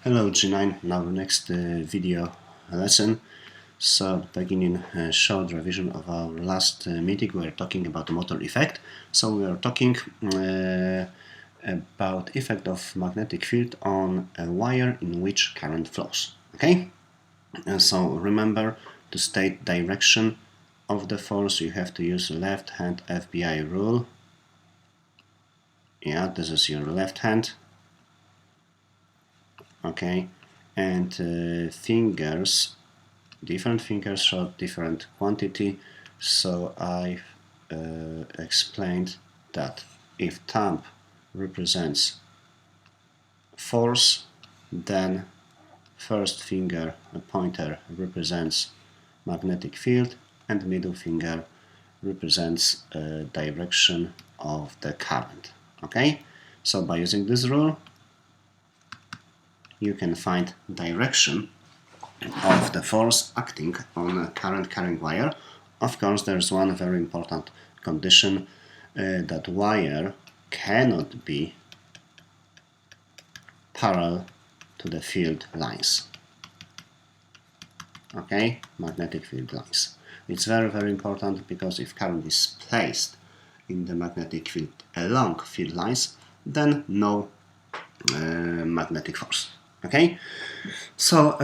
Hello G9, now the next video lesson. So beginning a short revision of our last meeting, we are talking about the motor effect. So we are talking about effect of magnetic field on a wire in which current flows. Okay? So remember to state direction of the force, you have to use the left hand FBI rule. Yeah, this is your left hand. Okay, and fingers, different fingers show different quantity. So I've explained that if thumb represents force, then first finger, a pointer, represents magnetic field, and middle finger represents direction of the current. Okay, so by using this rule, you can find direction of the force acting on a current carrying wire. Of course, there's one very important condition, that wire cannot be parallel to the field lines. Okay, magnetic field lines. It's very important, because if current is placed in the magnetic field along field lines, then no magnetic force. Okay, so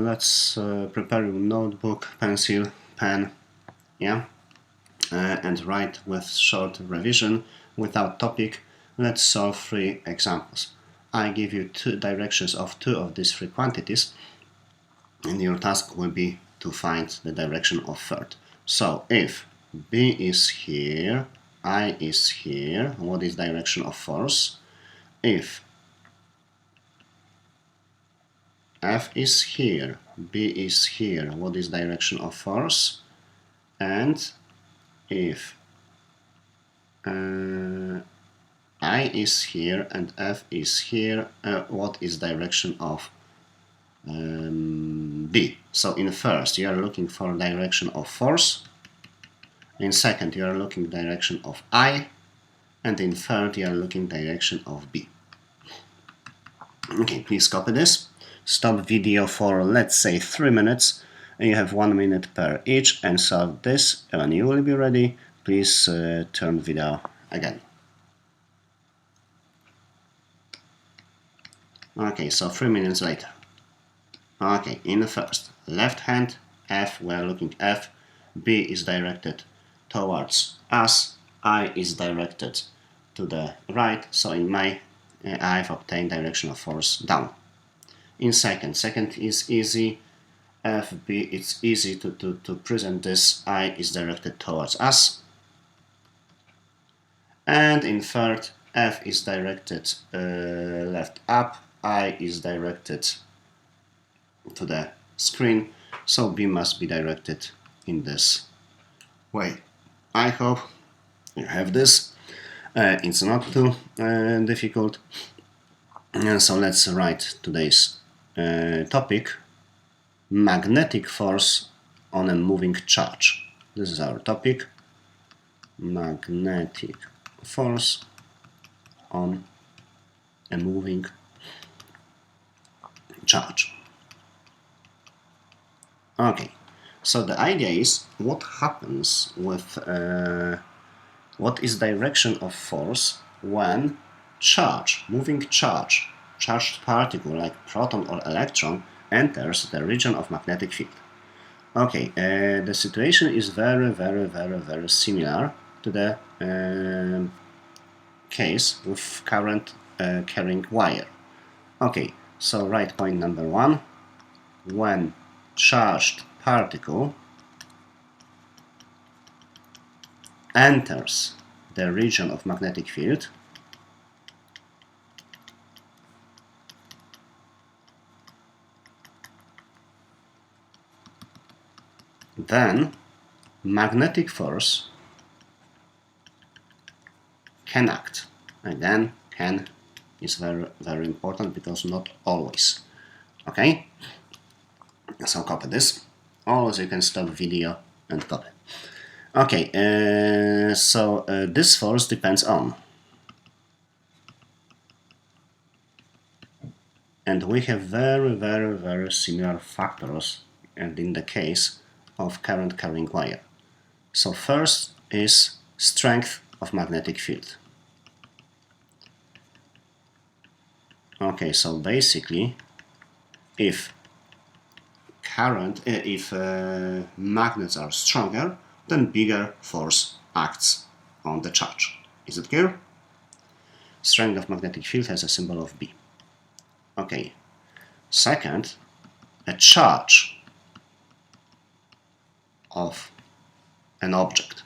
let's prepare your notebook, pencil, pen, yeah, and write with short revision without topic. Let's solve 3 examples. I give you 2 directions of 2 of these 3 quantities, and your task will be to find the direction of third. So if B is here, I is here, what is direction of force? If F is here, B is here, what is direction of force? And if I is here and F is here, what is direction of B? So in first you are looking for direction of force, in second you are looking direction of I, and in third you are looking direction of B. Okay, please copy this. Stop video for, let's say, 3 minutes. You have 1 minute per each, and solve this. When you will be ready, please turn video again. Okay, so 3 minutes later. Okay, in the first, left hand, F, we are looking F, B is directed towards us, I is directed to the right, so in my I've obtained direction of force down. In second is easy, FB, it's easy to present this, I is directed towards us. And in third, F is directed left up, I is directed to the screen, so B must be directed in this way. I hope you have this. It's not too difficult. So let's write today's topic: magnetic force on a moving charge. This is our topic: magnetic force on a moving charge. Okay, so the idea is what happens with what is direction of force when charge, moving charge, charged particle like proton or electron enters the region of magnetic field. Okay, the situation is very similar to the case with current carrying wire. Okay, so write point number 1. When charged particle enters the region of magnetic field, then magnetic force can act. Again, can is very important, because not always. Okay, so copy this. Always you can stop video and copy. Okay, so this force depends on And we have very similar factors and in the case of current carrying wire. So first is strength of magnetic field. Okay, so basically if magnets are stronger, then bigger force acts on the charge. Is it clear? Strength of magnetic field has a symbol of B. Okay. Second, a charge of an object.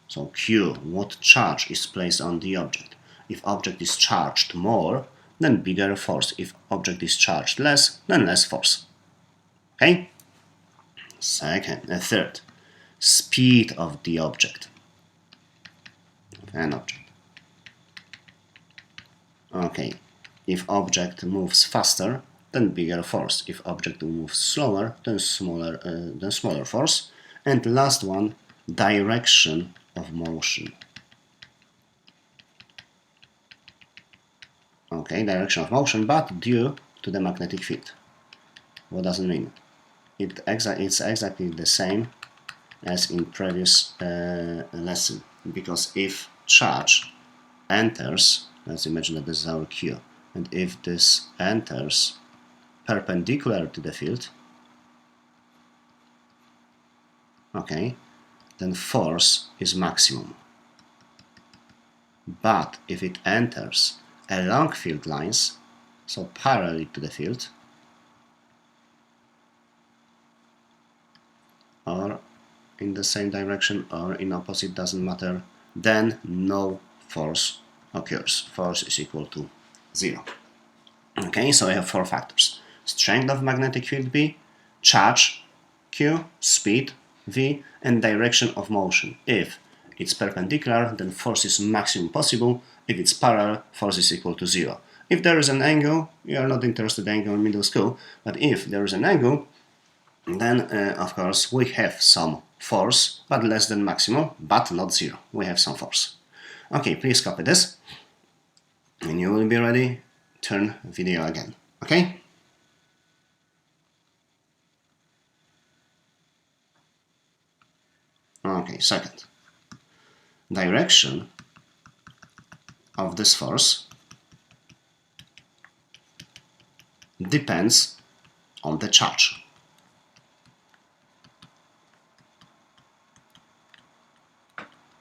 So Q, what charge is placed on the object? If object is charged more, then bigger force. If object is charged less, then less force. Okay? Third, speed of the object. An object. Okay, if object moves faster, then bigger force. If object moves slower, then smaller force. And last one, direction of motion. Okay, direction of motion, but due to the magnetic field. What does it mean? It's exactly the same as in previous lesson, because if charge enters, let's imagine that this is our Q, and if this enters perpendicular to the field, okay, then force is maximum. But if it enters along field lines, so parallel to the field, or in the same direction or in opposite, doesn't matter, then no force occurs. Force is equal to 0. Okay, so I have 4 factors. Strength of magnetic field B, charge Q, speed V, and direction of motion. If it's perpendicular, then force is maximum possible. If it's parallel, force is equal to 0. If there is an angle, you are not interested in angle in middle school, but if there is an angle, then of course we have some force, but less than maximum, but not 0. We have some force. Okay, please copy this. When you will be ready, turn video again. Okay? Okay, second. Direction of this force depends on the charge.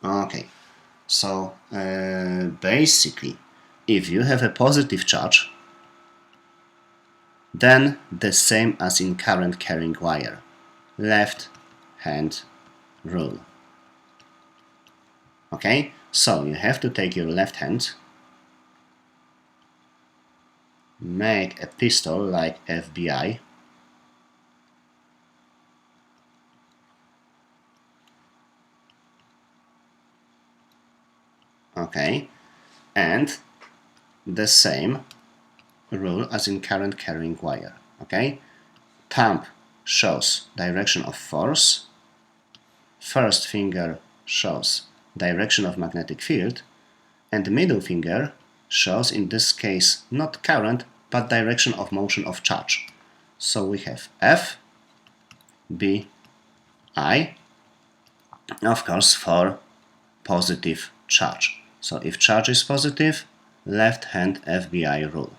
Okay, so basically, if you have a positive charge, then the same as in current carrying wire, left hand rule. Okay, so you have to take your left hand, make a pistol like FBI, okay, and the same rule as in current carrying wire. Okay, thumb shows direction of force, first finger shows direction of magnetic field, and the middle finger shows, in this case, not current, but direction of motion of charge. So we have F, B, I, of course, for positive charge. So if charge is positive, left hand FBI rule.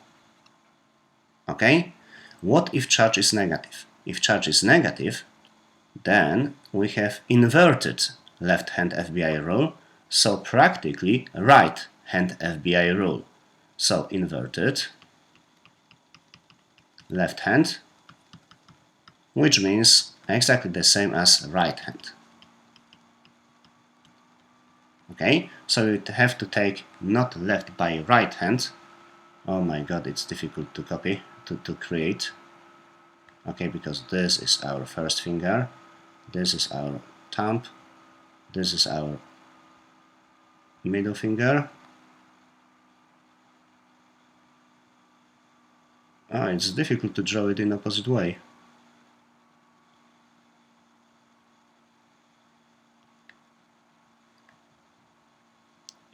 Okay? What if charge is negative? If charge is negative, then we have inverted left hand FBI rule, so practically right hand FBI rule. So inverted left hand, which means exactly the same as right hand. Okay, so you have to take not left by right hand. Oh my god, it's difficult to copy, to create. Okay, because this is our first finger, this is our thumb, this is our middle finger. It's difficult to draw it in opposite way.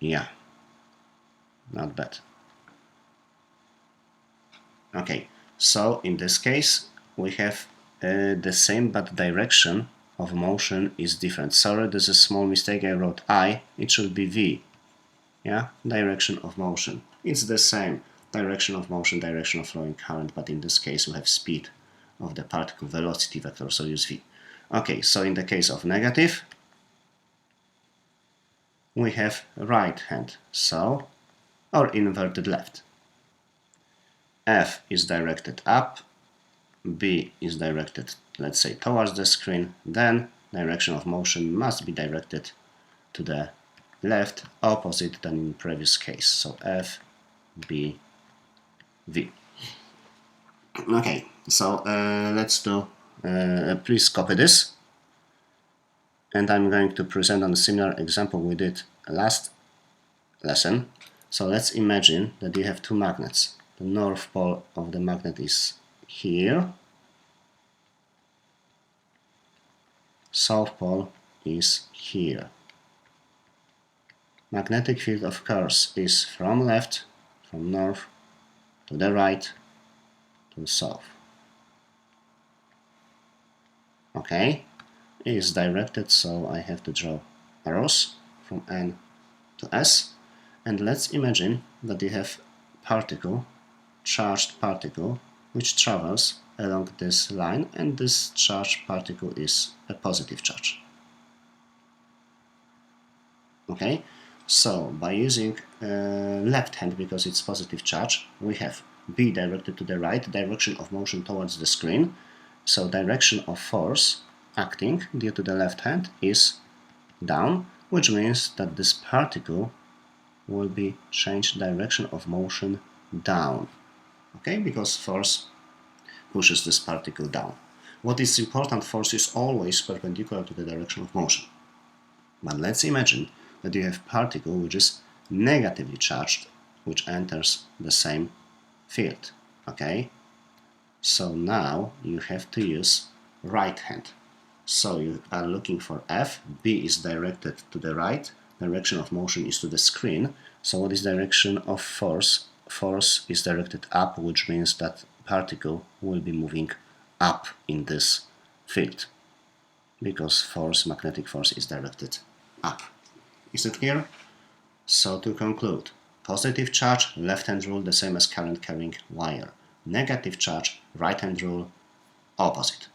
Yeah, not bad. Okay, so in this case we have the same, but direction of motion is different. Sorry, this is a small mistake. I wrote I, it should be V. Yeah, direction of motion. It's the same. Direction of motion, direction of flowing current, but in this case we have speed of the particle, velocity vector, so use V. Okay, so in the case of negative, we have right hand, so, or inverted left. F is directed up, B is directed, let's say, towards the screen, then direction of motion must be directed to the left, opposite than in previous case, so F, B, V. Okay, so let's do, please copy this, and I'm going to present on a similar example we did last lesson. So let's imagine that you have two magnets. The north pole of the magnet is here, south pole is here. Magnetic field, of course, is from left, from north, to the right, to the south. Okay, it is directed, so I have to draw arrows from N to S. And let's imagine that you have particle, charged particle, which travels along this line, and this charged particle is a positive charge. Okay, so by using left hand, because it's positive charge, we have B directed to the right, direction of motion towards the screen. So direction of force acting due to the left hand is down, which means that this particle will be changed direction of motion down. Okay, because force pushes this particle down. What is important, force is always perpendicular to the direction of motion. But let's imagine that you have particle which is negatively charged, which enters the same field. Okay, so now you have to use right hand. So you are looking for F, B is directed to the right, direction of motion is to the screen. So what is direction of force? Force is directed up, which means that particle will be moving up in this field, because force, magnetic force, is directed up. Is it clear? So to conclude, positive charge, left hand rule, the same as current carrying wire. Negative charge, right hand rule, opposite.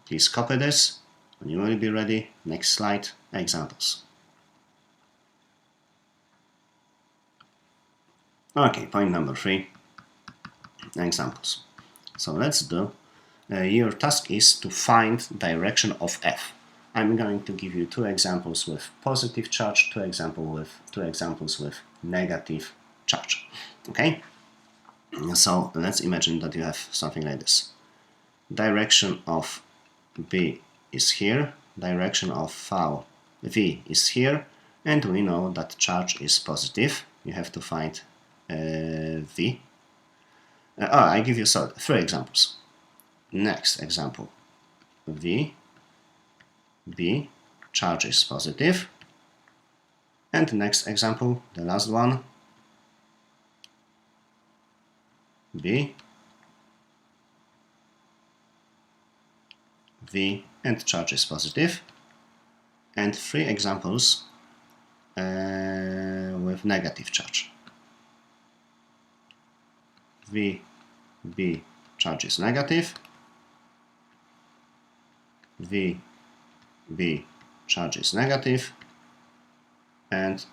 Please copy this and you will be ready. Next slide, examples. Okay, point number 3, examples. So let's do, your task is to find direction of F. I'm going to give you two examples with positive charge, two examples with negative charge. Okay? So let's imagine that you have something like this. Direction of B is here, direction of V is here, and we know that charge is positive. You have to find V. I give you 3 examples. Next example, V, B, charge is positive. And next example, the last one, B, V, and charge is positive. And 3 examples with negative charge. V, B, charge is negative. V, B, charge is negative. And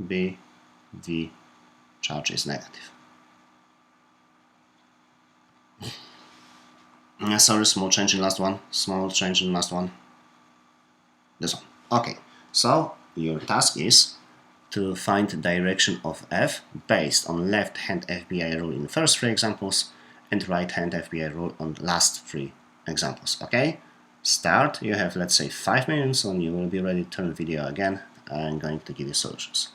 B, V, charge is negative. Sorry, small change in last one. Small change in last one. This one. Okay, so your task is to find the direction of F based on left hand FBI rule in the first 3 examples and right hand FBI rule on the last 3 examples. Okay, start. You have, let's say, 5 minutes when you will be ready to turn the video again. I'm going to give you solutions.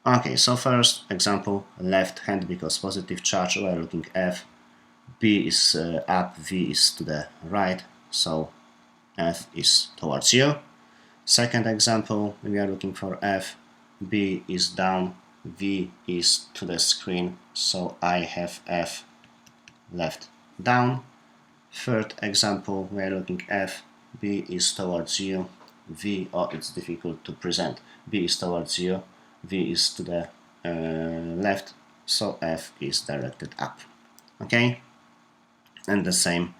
Okay, so first example, left hand, because positive charge, we are looking F. B is up, V is to the right, so F is towards you. Second example, we are looking for F, B is down, V is to the screen, so I have F left down. Third example, we are looking F, B is towards you, V, oh, it's difficult to present, B is towards you, V is to the left, so F is directed up. Okay, and the same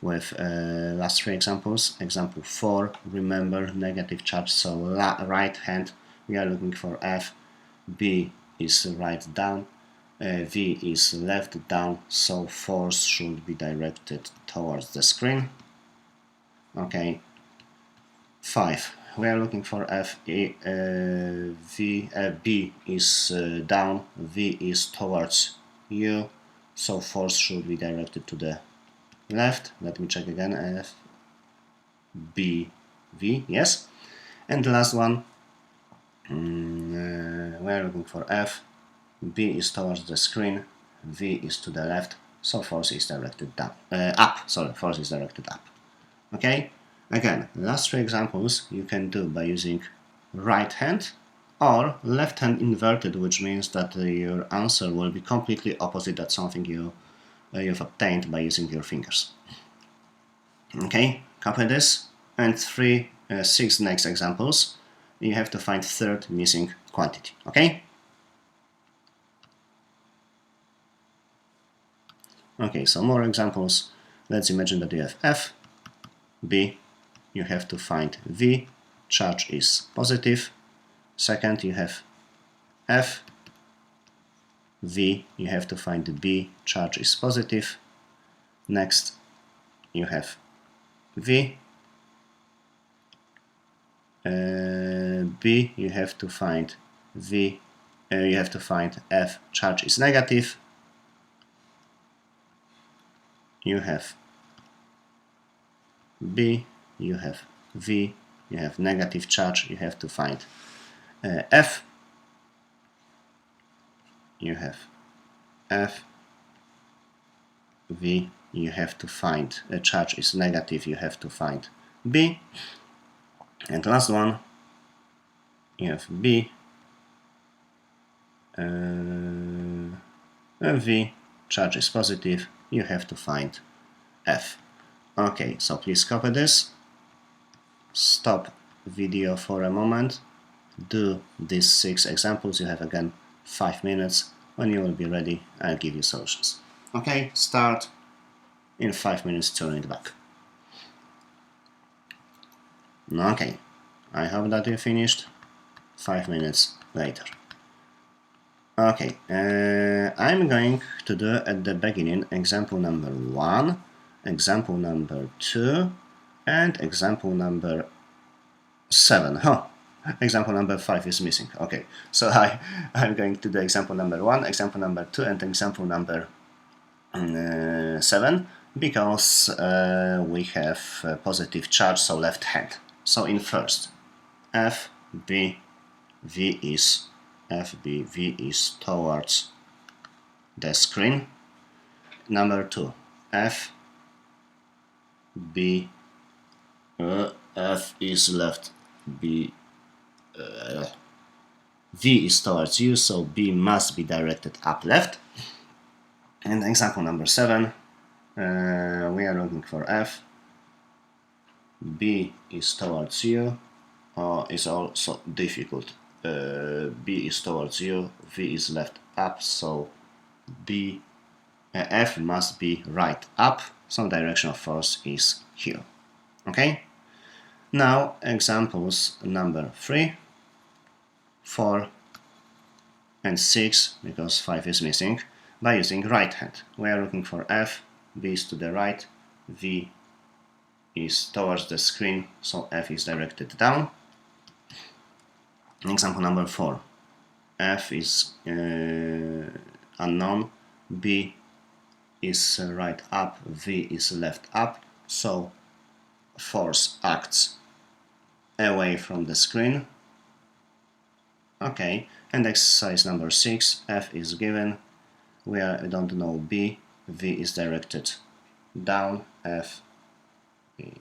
with last three examples. Example 4, remember negative charge, so right hand, we are looking for F, B is right down, V is left down, so force should be directed towards the screen. Okay. 5, we are looking for B is down, V is towards you, so force should be directed to the left. Let me check again. F, B, V, yes. And the last one, we are looking for F, B is towards the screen, V is to the left, so force is directed down, force is directed up. Okay, again, last three examples you can do by using right hand or left hand inverted, which means that your answer will be completely opposite at something you've obtained by using your fingers. Okay, copy this, and 6 next examples, you have to find third missing quantity. Okay? Okay, so more examples. Let's imagine that you have F, B, you have to find V, charge is positive. Second, you have F, V, you have to find B, charge is positive. Next, you have V, B, you have to find V, you have to find F, charge is negative. You have B, you have V, you have negative charge, you have to find F, you have F, V, you have to find charge is negative, you have to find B, and last one, you have B, V, charge is positive, you have to find F. Okay, so please copy this, stop video for a moment, do these 6 examples, you have again 5 minutes. When you will be ready, I'll give you solutions. Okay, start. In 5 minutes, turn it back. Okay, I hope that you finished. 5 minutes later. Okay, I'm going to do at the beginning example number 1, example number 2, and example number 7. Oh, example number 5 is missing. Okay, so I'm going to do example number 1, example number 2, and example number 7, because we have positive charge, so left hand. So in first, F, B, V is towards the screen. Number 2, F, B, F is left, B, V is towards you, so B must be directed up left. And example number 7, we are looking for F, B is towards you, is also difficult. B is towards you, V is left up, so F must be right up, so direction of force is here. Okay? Now examples number 3, 4, and 6, because 5 is missing, by using right hand. We are looking for F, B is to the right, V is towards the screen, so F is directed down. Example number 4, F is unknown, B is right up, V is left up, so force acts away from the screen. Okay, and exercise number 6, F is given, we don't know B, V is directed down, F, B,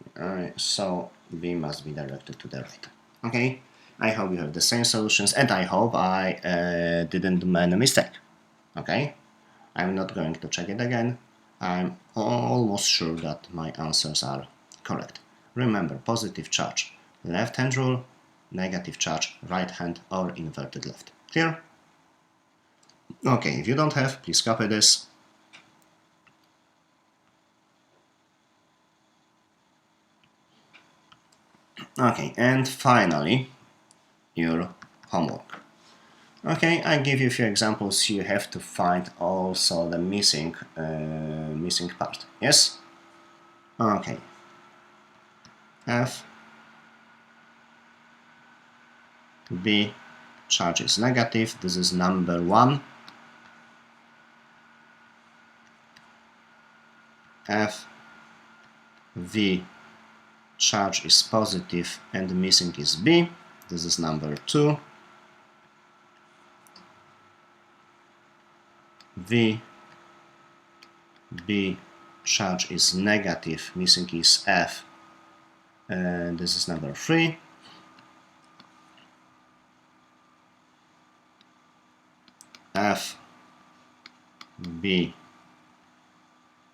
so B must be directed to the right. Okay, I hope you have the same solutions, and I hope I didn't do any mistake. Okay, I'm not going to check it again. I'm almost sure that my answers are correct. Remember, positive charge, left hand rule, negative charge, right hand or inverted left. Clear? Okay, if you don't have, please copy this. Okay, and finally, your homework. Okay, I give you a few examples. You have to find also the missing part. Yes? Okay. F B charge is negative. This is number 1. F V charge is positive and missing is B. This is number 2. V B charge is negative, missing is F, and this is number 3. F B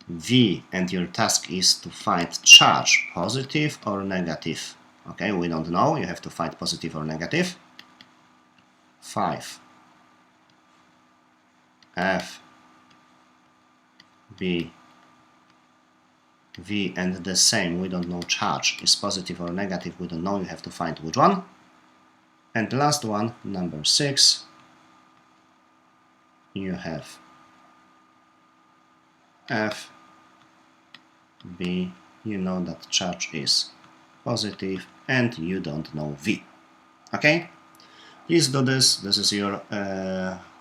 V, and your task is to find charge, positive or negative. Okay, we don't know, you have to find positive or negative. 5. F B V, and the same, we don't know charge is positive or negative, we don't know, you have to find which one. And the last one, number 6, you have F B, you know that charge is positive, and you don't know V. Okay? Please do this. This is your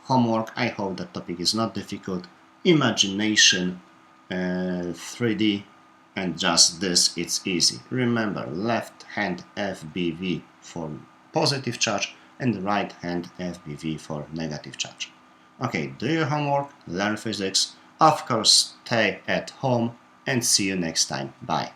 homework. I hope that topic is not difficult. Imagination, 3D, and just this, it's easy. Remember, left hand FBV for positive charge and right hand FBV for negative charge. Okay, do your homework, learn physics. Of course, stay at home, and see you next time. Bye.